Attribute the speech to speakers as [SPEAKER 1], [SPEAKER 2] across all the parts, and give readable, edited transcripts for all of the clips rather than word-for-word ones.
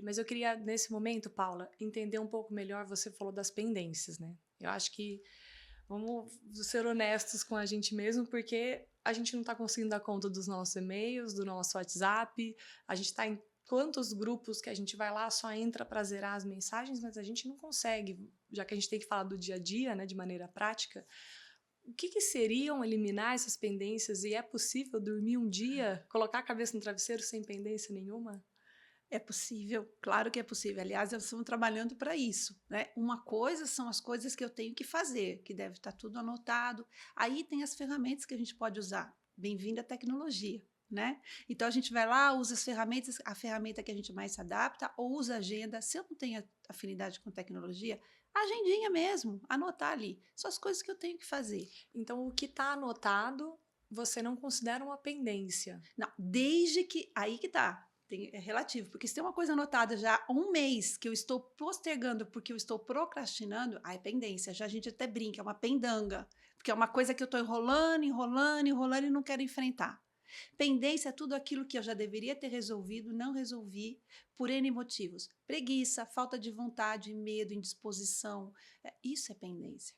[SPEAKER 1] Mas eu queria, nesse momento, Paula, entender um pouco melhor, você falou das pendências, né? Eu acho que vamos ser honestos com a gente mesmo, porque a gente não está conseguindo dar conta dos nossos e-mails, do nosso WhatsApp, a gente está em quantos grupos que a gente vai lá, só entra para zerar as mensagens, mas a gente não consegue, já que a gente tem que falar do dia a dia, né, de maneira prática. O que, que seriam eliminar essas pendências? E é possível dormir um dia, colocar a cabeça no travesseiro sem pendência nenhuma?
[SPEAKER 2] É possível, claro que é possível. Aliás, nós estamos trabalhando para isso, né? Uma coisa são as coisas que eu tenho que fazer, que deve estar tudo anotado. Aí tem as ferramentas que a gente pode usar. Bem-vinda à tecnologia, né? Então a gente vai lá, usa as ferramentas, a ferramenta que a gente mais se adapta, ou usa a agenda. Se eu não tenho afinidade com tecnologia, a agendinha mesmo, anotar ali. São as coisas que eu tenho que fazer.
[SPEAKER 1] Então, o que está anotado, você não considera uma pendência.
[SPEAKER 2] Não, desde que. Aí que tá. É relativo, porque se tem uma coisa anotada já há um mês que eu estou postergando porque eu estou procrastinando, aí é pendência. Já a gente até brinca, é uma pendanga, porque é uma coisa que eu estou enrolando, enrolando, enrolando e não quero enfrentar. Pendência é tudo aquilo que eu já deveria ter resolvido, não resolvi, por N motivos. Preguiça, falta de vontade, medo, indisposição. Isso é pendência.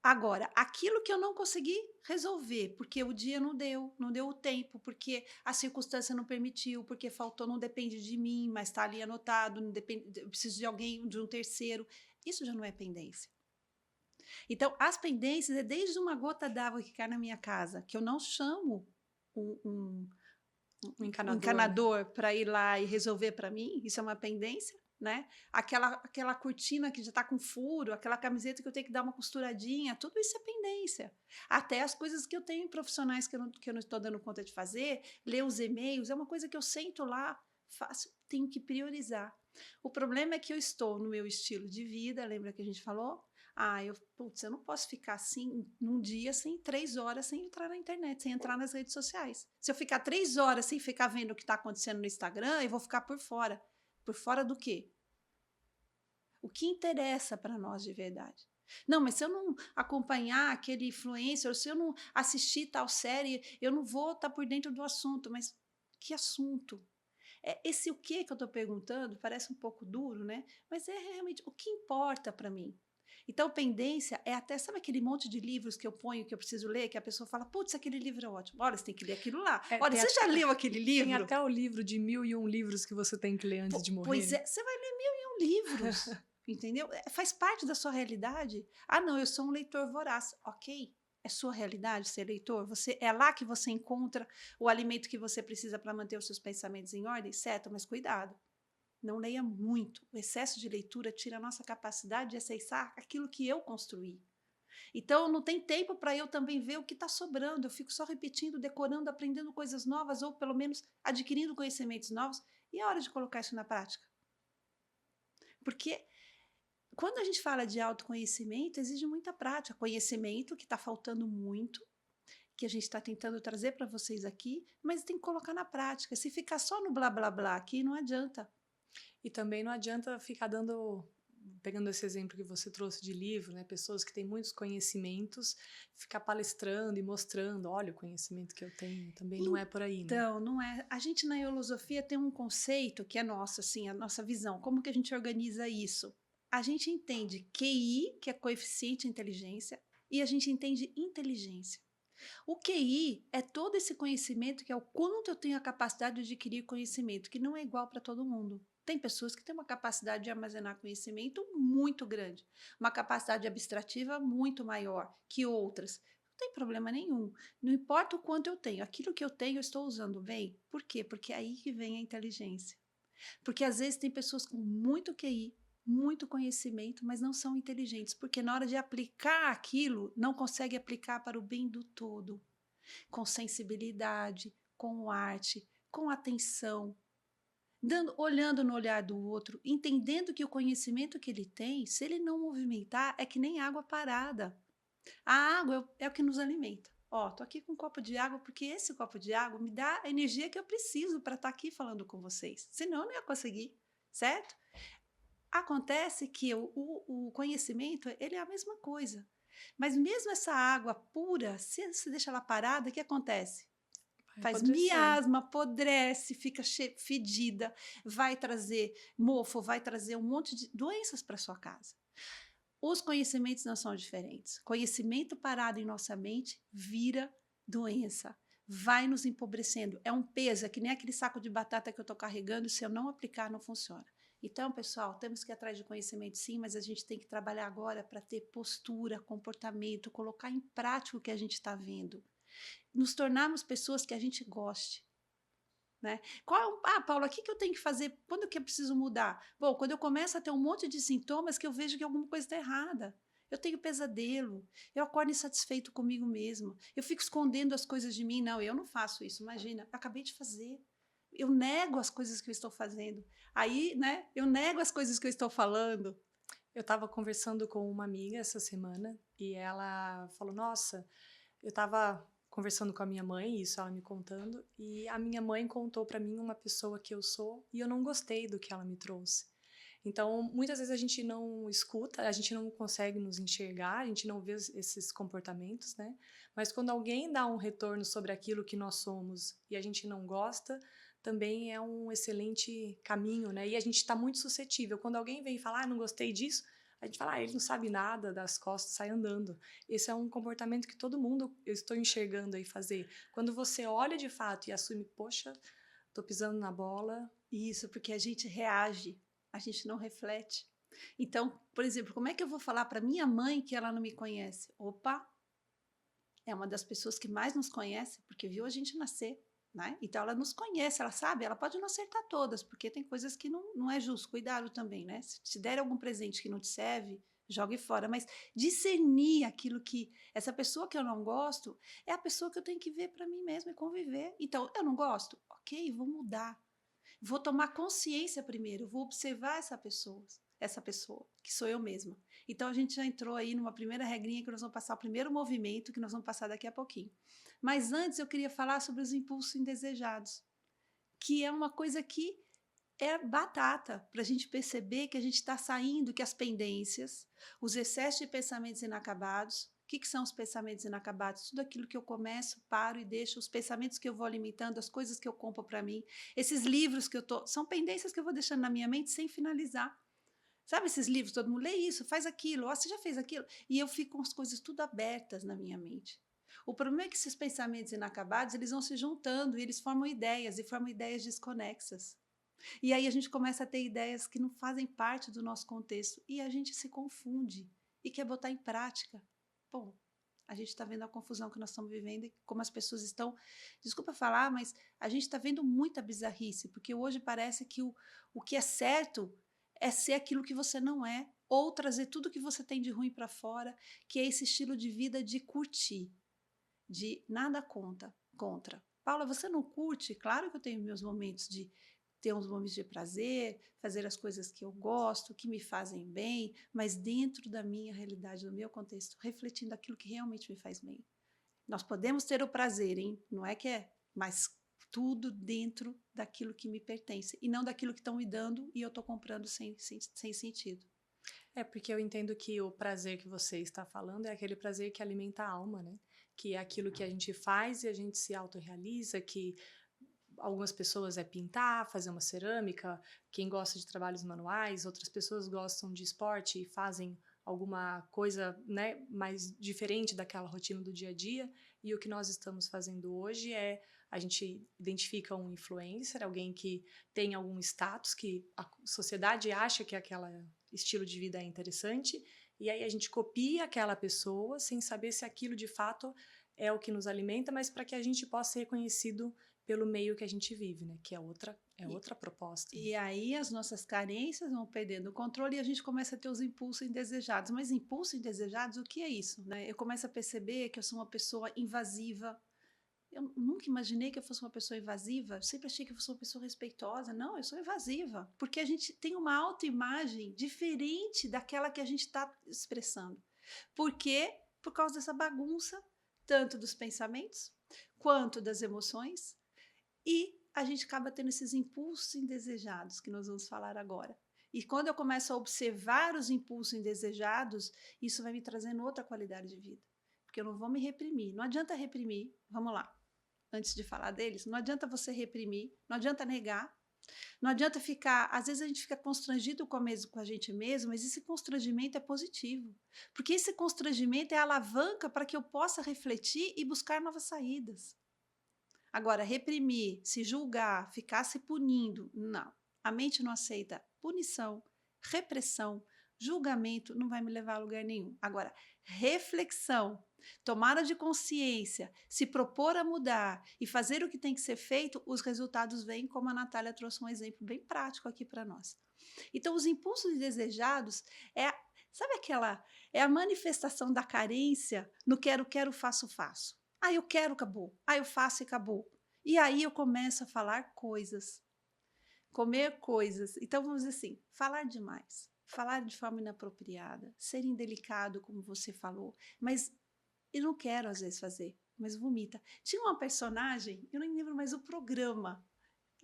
[SPEAKER 2] Agora, aquilo que eu não consegui resolver, porque o dia não deu o tempo, porque a circunstância não permitiu, porque faltou, não depende de mim, mas está ali anotado, não depende, eu preciso de alguém, de um terceiro. Isso já não é pendência. Então, as pendências é desde uma gota d'água que cai na minha casa, que eu não chamo um, um,
[SPEAKER 1] Um
[SPEAKER 2] um
[SPEAKER 1] encanador.
[SPEAKER 2] encanador para ir lá e resolver para mim, isso é uma pendência, né? Aquela cortina que já está com furo, aquela camiseta que eu tenho que dar uma costuradinha, tudo isso é pendência. Até as coisas que eu tenho profissionais que eu não estou dando conta de fazer, ler os e-mails, é uma coisa que eu sento lá, faço, tenho que priorizar. O problema é que eu estou no meu estilo de vida, lembra que a gente falou? Eu não posso ficar assim num dia sem 3 horas sem entrar na internet, sem entrar nas redes sociais. Se eu ficar 3 horas sem ficar vendo o que está acontecendo no Instagram, eu vou ficar por fora. Por fora do quê? O que interessa para nós de verdade? Não, mas se eu não acompanhar aquele influencer, ou se eu não assistir tal série, eu não vou estar por dentro do assunto. Mas que assunto? Esse o que eu estou perguntando parece um pouco duro, né? Mas é realmente o que importa para mim. Então, pendência é até, sabe aquele monte de livros que eu ponho, que eu preciso ler, que a pessoa fala, putz, aquele livro é ótimo. Olha, você tem que ler aquilo lá.
[SPEAKER 1] É,
[SPEAKER 2] Olha, você já leu aquele
[SPEAKER 1] tem
[SPEAKER 2] livro?
[SPEAKER 1] até o livro de 1001 livros que você tem que ler antes de
[SPEAKER 2] Pois
[SPEAKER 1] morrer.
[SPEAKER 2] é, você vai ler 1001 livros, entendeu? Faz parte da sua realidade. Ah, não, eu sou um leitor voraz. Ok, é sua realidade ser leitor? É lá que você encontra o alimento que você precisa para manter os seus pensamentos em ordem? Certo, mas cuidado. Não leia muito. O excesso de leitura tira a nossa capacidade de acessar aquilo que eu construí. Então, não tem tempo para eu também ver o que está sobrando. Eu fico só repetindo, decorando, aprendendo coisas novas, ou pelo menos adquirindo conhecimentos novos. E é hora de colocar isso na prática. Porque quando a gente fala de autoconhecimento, exige muita prática. Conhecimento que está faltando muito, que a gente está tentando trazer para vocês aqui, mas tem que colocar na prática. Se ficar só no blá blá blá aqui, não adianta.
[SPEAKER 1] E também não adianta ficar dando, pegando esse exemplo que você trouxe de livro, né? Pessoas que têm muitos conhecimentos, ficar palestrando e mostrando, olha o conhecimento que eu tenho, também não é por aí, né?
[SPEAKER 2] Então, não é. A gente na Eulosofia tem um conceito que é nosso, assim, a nossa visão. Como que a gente organiza isso? A gente entende QI, que é coeficiente de inteligência, e a gente entende inteligência. O QI é todo esse conhecimento que é o quanto eu tenho a capacidade de adquirir conhecimento, que não é igual para todo mundo. Tem pessoas que têm uma capacidade de armazenar conhecimento muito grande, uma capacidade abstrativa muito maior que outras. Não tem problema nenhum. Não importa o quanto eu tenho, aquilo que eu tenho eu estou usando bem. Por quê? Porque é aí que vem a inteligência. Porque às vezes tem pessoas com muito QI, muito conhecimento, mas não são inteligentes, porque na hora de aplicar aquilo, não consegue aplicar para o bem do todo, com sensibilidade, com arte, com atenção, olhando no olhar do outro, entendendo que o conhecimento que ele tem, se ele não movimentar, é que nem água parada. A água é o que nos alimenta. Ó, tô aqui com um copo de água porque esse copo de água me dá a energia que eu preciso para estar aqui falando com vocês. Senão eu não ia conseguir, certo? Acontece que o conhecimento, ele é a mesma coisa. Mas mesmo essa água pura, se você deixa ela parada, o que acontece?
[SPEAKER 1] Vai
[SPEAKER 2] Faz
[SPEAKER 1] apodrecer.
[SPEAKER 2] miasma, apodrece, fica fedida, vai trazer mofo, vai trazer um monte de doenças para sua casa. Os conhecimentos não são diferentes. Conhecimento parado em nossa mente vira doença, vai nos empobrecendo. É um peso, é que nem aquele saco de batata que eu estou carregando, se eu não aplicar, não funciona. Então, pessoal, temos que ir atrás de conhecimento sim, mas a gente tem que trabalhar agora para ter postura, comportamento, colocar em prática o que a gente está vendo. Nos tornarmos pessoas que a gente goste. Né? Paula, o que eu tenho que fazer? Quando que eu preciso mudar? Bom, quando eu começo a ter um monte de sintomas que eu vejo que alguma coisa está errada. Eu tenho pesadelo, eu acordo insatisfeito comigo mesmo, eu fico escondendo as coisas de mim. Não, eu não faço isso, imagina, acabei de fazer. Eu nego as coisas que eu estou fazendo. Aí, né, eu nego as coisas que eu estou falando.
[SPEAKER 1] Eu estava conversando com uma amiga essa semana e ela falou: Nossa, eu estava conversando com a minha mãe, isso ela me contando, e a minha mãe contou para mim uma pessoa que eu sou e eu não gostei do que ela me trouxe. Então, muitas vezes a gente não escuta, a gente não consegue nos enxergar, a gente não vê esses comportamentos, né? Mas quando alguém dá um retorno sobre aquilo que nós somos e a gente não gosta, também é um excelente caminho, né? E a gente está muito suscetível. Quando alguém vem falar, não gostei disso, a gente fala, ele não sabe nada, das costas, sai andando. Esse é um comportamento que todo mundo, eu estou enxergando aí fazer. Quando você olha de fato e assume, poxa, tô pisando na bola.
[SPEAKER 2] Isso, porque a gente reage, a gente não reflete. Então, por exemplo, como é que eu vou falar para minha mãe que ela não me conhece? Opa, é uma das pessoas que mais nos conhece, porque viu a gente nascer, né? Então ela nos conhece, ela sabe, ela pode não acertar todas, porque tem coisas que não é justo, cuidado também, né? Se der algum presente que não te serve, jogue fora, mas discernir aquilo que essa pessoa que eu não gosto é a pessoa que eu tenho que ver para mim mesma e conviver. Então, eu não gosto, ok, vou mudar. Vou tomar consciência primeiro, vou observar essa pessoa, que sou eu mesma. Então a gente já entrou aí numa primeira regrinha que nós vamos passar o primeiro movimento, que nós vamos passar daqui a pouquinho. Mas antes eu queria falar sobre os impulsos indesejados, que é uma coisa que é batata para a gente perceber que a gente está saindo, que as pendências, os excessos de pensamentos inacabados. O que são os pensamentos inacabados? Tudo aquilo que eu começo, paro e deixo, os pensamentos que eu vou alimentando, as coisas que eu compro para mim, esses livros que eu tô, são pendências que eu vou deixando na minha mente sem finalizar. Sabe esses livros, todo mundo lê isso, faz aquilo, você já fez aquilo? E eu fico com as coisas tudo abertas na minha mente. O problema é que esses pensamentos inacabados, eles vão se juntando e eles formam ideias, e formam ideias desconexas. E aí a gente começa a ter ideias que não fazem parte do nosso contexto e a gente se confunde e quer botar em prática. Bom, a gente está vendo a confusão que nós estamos vivendo e como as pessoas estão. Desculpa falar, mas a gente está vendo muita bizarrice, porque hoje parece que o que é certo é ser aquilo que você não é, ou trazer tudo que você tem de ruim para fora, que é esse estilo de vida de curtir, de nada contra. Paula, você não curte? Claro que eu tenho meus momentos de ter uns momentos de prazer, fazer as coisas que eu gosto, que me fazem bem, mas dentro da minha realidade, do meu contexto, refletindo aquilo que realmente me faz bem. Nós podemos ter o prazer, hein? Não é que é, mas tudo dentro daquilo que me pertence e não daquilo que estão me dando e eu estou comprando sem sentido.
[SPEAKER 1] É porque eu entendo que o prazer que você está falando é aquele prazer que alimenta a alma, né? Que é aquilo que a gente faz e a gente se autorrealiza, que algumas pessoas é pintar, fazer uma cerâmica, quem gosta de trabalhos manuais, outras pessoas gostam de esporte e fazem alguma coisa, né, mais diferente daquela rotina do dia a dia. E o que nós estamos fazendo hoje é a gente identifica um influencer, alguém que tem algum status que a sociedade acha que aquele estilo de vida é interessante, e aí a gente copia aquela pessoa sem saber se aquilo de fato é o que nos alimenta, mas para que a gente possa ser reconhecido pelo meio que a gente vive, né? Que é outra proposta.
[SPEAKER 2] E aí as nossas carências vão perdendo o controle e a gente começa a ter os impulsos indesejados. Mas impulsos indesejados, o que é isso? Né? Eu começo a perceber que eu sou uma pessoa invasiva. Eu nunca imaginei que eu fosse uma pessoa invasiva. Eu sempre achei que eu fosse uma pessoa respeitosa. Não, eu sou invasiva. Porque a gente tem uma autoimagem diferente daquela que a gente está expressando. Por quê? Por causa dessa bagunça, tanto dos pensamentos quanto das emoções. E a gente acaba tendo esses impulsos indesejados que nós vamos falar agora. E quando eu começo a observar os impulsos indesejados, isso vai me trazendo outra qualidade de vida. Porque eu não vou me reprimir. Não adianta reprimir. Vamos lá. antes de falar deles, não adianta você reprimir, não adianta negar, não adianta ficar. Às vezes a gente fica constrangido com a gente mesmo, mas esse constrangimento é positivo, porque esse constrangimento é a alavanca para que eu possa refletir e buscar novas saídas. Agora, reprimir, se julgar, ficar se punindo, não. A mente não aceita punição, repressão, julgamento, não vai me levar a lugar nenhum. Agora, reflexão, tomada de consciência, se propor a mudar e fazer o que tem que ser feito, os resultados vêm, como a Natália trouxe um exemplo bem prático aqui para nós. Então, os impulsos desejados sabe aquela, é a manifestação da carência no quero, quero, faço, faço. Ah, eu quero, acabou. Ah, eu faço e acabou. E aí eu começo a falar coisas, comer coisas. Então, vamos dizer assim, falar demais, falar de forma inapropriada, ser indelicado, como você falou, mas eu não quero às vezes fazer, mas vomita. Tinha uma personagem, eu nem lembro mais o programa,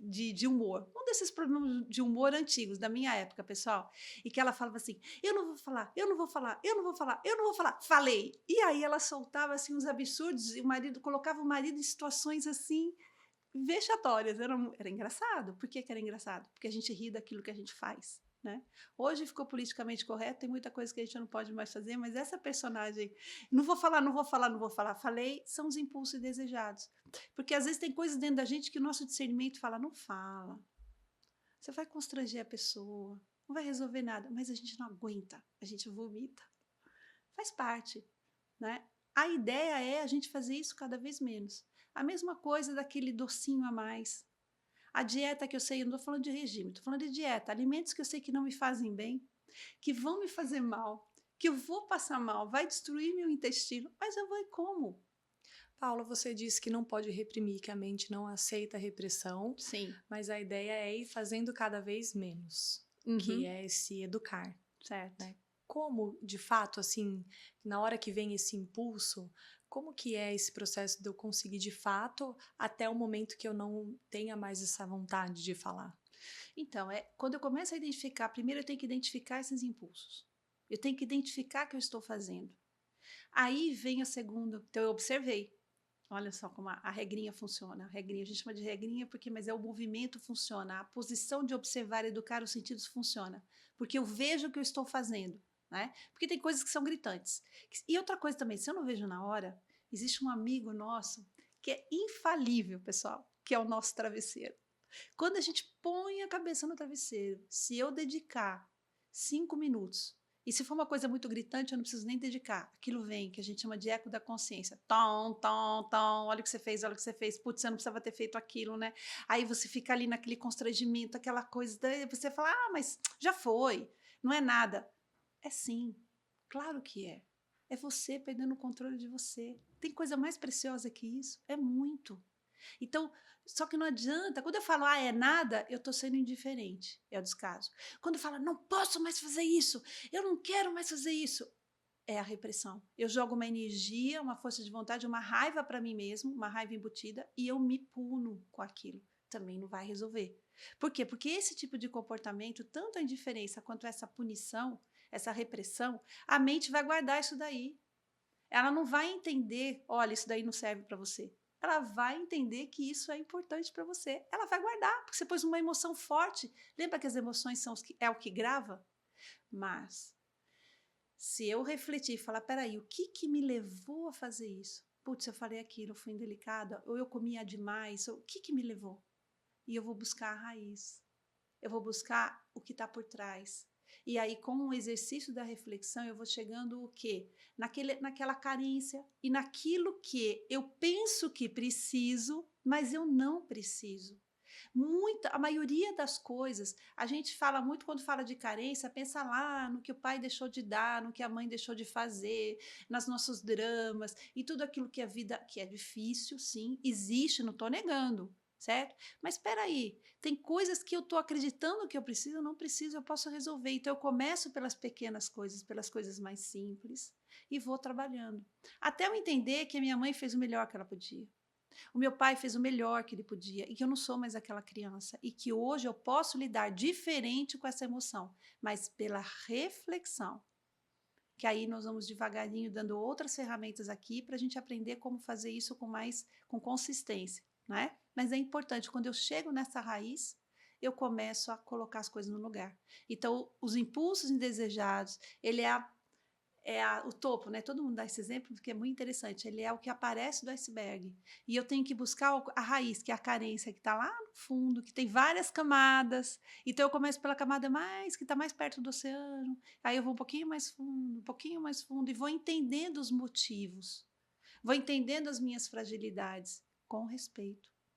[SPEAKER 2] de humor, um desses programas de humor antigos, da minha época, pessoal, e que ela falava assim, eu não vou falar, eu não vou falar, eu não vou falar, eu não vou falar, falei. E aí ela soltava assim uns absurdos e o marido colocava o marido em situações assim vexatórias. Era engraçado. Por que era engraçado? Porque a gente ri daquilo que a gente faz. Né? Hoje ficou politicamente correto, tem muita coisa que a gente não pode mais fazer, mas essa personagem, não vou falar, não vou falar, não vou falar, falei, são os impulsos indesejados. Porque às vezes tem coisas dentro da gente que o nosso discernimento fala, não fala. Você vai constranger a pessoa, não vai resolver nada, mas a gente não aguenta, a gente vomita. Faz parte, né? A ideia é a gente fazer isso cada vez menos. A mesma coisa daquele docinho a mais. A dieta que eu sei, eu não estou falando de regime, estou falando de dieta. Alimentos que eu sei que não me fazem bem, que vão me fazer mal, que eu vou passar mal, vai destruir meu intestino, mas eu vou e como.
[SPEAKER 1] Paula, você disse que não pode reprimir, que a mente não aceita a repressão,
[SPEAKER 2] Sim.
[SPEAKER 1] mas a ideia é ir fazendo cada vez menos, que é se educar.
[SPEAKER 2] Certo.
[SPEAKER 1] Né? Como, de fato, assim, na hora que vem esse impulso, como que é esse processo de eu conseguir, de fato, até o momento que eu não tenha mais essa vontade de falar?
[SPEAKER 2] Então, quando eu começo a identificar, primeiro eu tenho que identificar esses impulsos. Eu tenho que identificar o que eu estou fazendo. Aí vem a segunda, então eu observei. Olha só como a regrinha funciona. A regrinha, a gente chama de regrinha porque, mas o movimento funciona, a posição de observar e educar os sentidos funciona, porque eu vejo o que eu estou fazendo, né? Porque tem coisas que são gritantes. E outra coisa também, se eu não vejo na hora, existe um amigo nosso que é infalível, pessoal, que é o nosso travesseiro. Quando a gente põe a cabeça no travesseiro, se eu dedicar 5 minutos, e se for uma coisa muito gritante, eu não preciso nem dedicar. Aquilo vem, que a gente chama de eco da consciência. Tom, tom, tom, olha o que você fez, olha o que você fez. Putz, você não precisava ter feito aquilo, né? Aí você fica ali naquele constrangimento, aquela coisa, daí você fala, ah, mas já foi, não é nada. É sim, claro que é. É você perdendo o controle de você. Tem coisa mais preciosa que isso? É muito. Então, só que não adianta. Quando eu falo, ah, é nada, eu estou sendo indiferente. É o descaso. Quando fala, não posso mais fazer isso, eu não quero mais fazer isso, é a repressão. Eu jogo uma energia, uma força de vontade, uma raiva para mim mesmo, uma raiva embutida, e eu me puno com aquilo. Também não vai resolver. Por quê? Porque esse tipo de comportamento, tanto a indiferença quanto essa punição, essa repressão, a mente vai guardar isso daí. Ela não vai entender, olha, isso daí não serve para você. Ela vai entender que isso é importante para você. Ela vai guardar, porque você pôs uma emoção forte. Lembra que as emoções é o que grava? Mas, se eu refletir e falar, peraí, o que me levou a fazer isso? Putz, eu falei aquilo, eu fui indelicada, ou eu comia demais, ou, o que me levou? E eu vou buscar a raiz. Eu vou buscar o que está por trás. E aí, com o exercício da reflexão, eu vou chegando o quê? Naquela carência e naquilo que eu penso que preciso, mas eu não preciso. A maioria das coisas, a gente fala muito quando fala de carência, pensa lá no que o pai deixou de dar, no que a mãe deixou de fazer, nos nossos dramas e tudo aquilo que a vida, que é difícil, sim, existe, não estou negando, certo? Mas espera aí, tem coisas que eu estou acreditando que eu preciso, eu não preciso, eu posso resolver. Então eu começo pelas pequenas coisas, pelas coisas mais simples e vou trabalhando. Até eu entender que a minha mãe fez o melhor que ela podia. O meu pai fez o melhor que ele podia e que eu não sou mais aquela criança e que hoje eu posso lidar diferente com essa emoção, mas pela reflexão. que aí nós vamos devagarinho dando outras ferramentas aqui para a gente aprender como fazer isso com consistência, né? Mas é importante, quando eu chego nessa raiz, eu começo a colocar as coisas no lugar. Então, os impulsos indesejados, ele o topo, né? Todo mundo dá esse exemplo porque é muito interessante. Ele é o que aparece do iceberg. E eu tenho que buscar a raiz, que é a carência, que está lá no fundo, que tem várias camadas. Então eu começo pela camada que está mais perto do oceano. Aí eu vou um pouquinho mais fundo, e vou entendendo os motivos. Vou entendendo as minhas fragilidades com respeito.